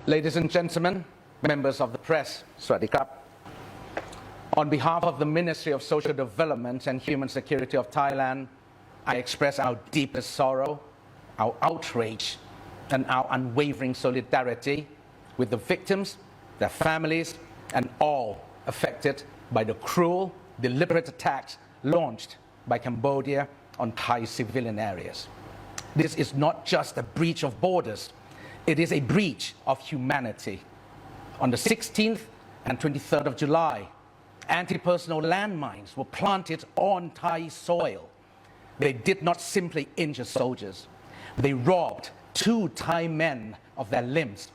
Ladies and gentlemen, members of the press, Sawasdee krab. On behalf of the Ministry of Social Development and Human Security of Thailand, I express our deepest sorrow, our outrage, and our unwavering solidarity with the victims, their families, and all affected by the cruel, deliberate attacks launched by Cambodia on Thai civilian areas. This is not just a breach of borders, it is a breach of humanity. On the 16th and 23rd of July, anti-personnel landmines were planted on Thai soil. They did not simply injure soldiers. They robbed 2 Thai men of their limbs,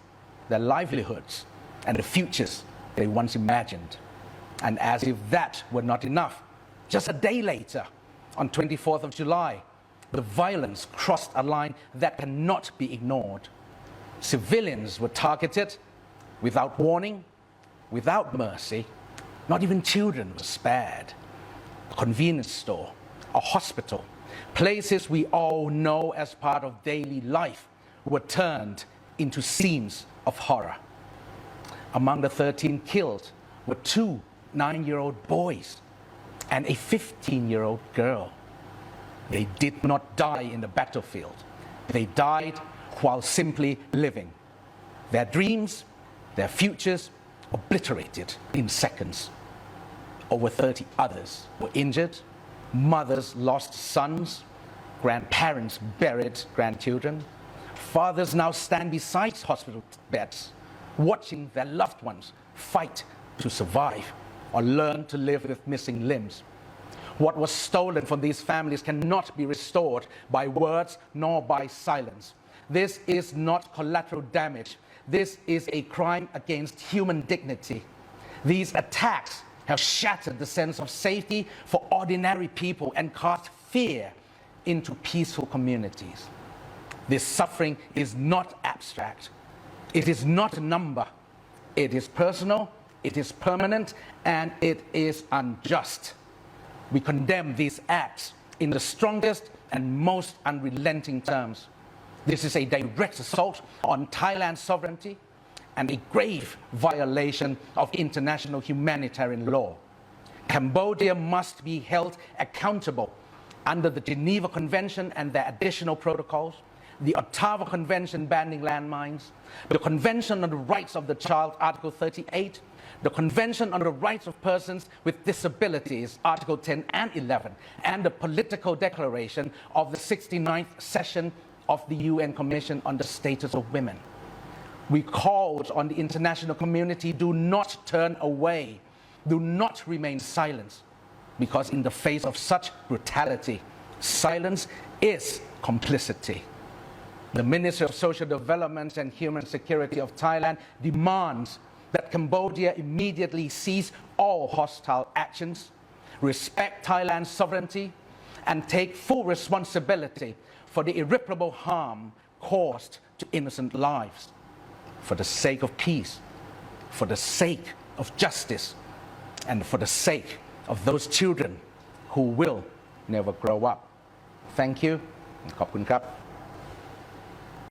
their livelihoods, and the futures they once imagined. And as if that were not enough, just a day later, on 24th of July, the violence crossed a line that cannot be ignored. Civilians were targeted without warning, without mercy. Not even children were spared. A convenience store, a hospital, places we all know as part of daily life were turned into scenes of horror. Among the 13 killed were 2 9-year-old boys and a 15-year-old girl. They did not die in the battlefield. They died while simply living. Their dreams, their futures obliterated in seconds. Over 30 others were injured. Mothers lost sons. Grandparents buried grandchildren. Fathers now stand beside hospital beds, watching their loved ones fight to survive or learn to live with missing limbs. What was stolen from these families cannot be restored by words nor by silence. This is not collateral damage. This is a crime against human dignity. These attacks have shattered the sense of safety for ordinary people and cast fear into peaceful communities. This suffering is not abstract. It is not a number. It is personal, it is permanent, and it is unjust. We condemn these acts in the strongest and most unrelenting terms. This is a direct assault on Thailand's sovereignty and a grave violation of international humanitarian law. Cambodia must be held accountable under the Geneva Convention and their additional protocols, the Ottawa Convention banning landmines, the Convention on the Rights of the Child, Article 38, the Convention on the Rights of Persons with Disabilities, Article 10 and 11, and the Political Declaration of the 69th session of the UN Commission on the Status of Women. We called on the international community, do not turn away, do not remain silent, because in the face of such brutality, silence is complicity. The Ministry of Social Development and Human Security of Thailand demands that Cambodia immediately cease all hostile actions, respect Thailand's sovereignty, and take full responsibility for the irreparable harm caused to innocent lives. For the sake of peace, for the sake of justice, and for the sake of those children who will never grow up. Thank you. ขอบคุณครับ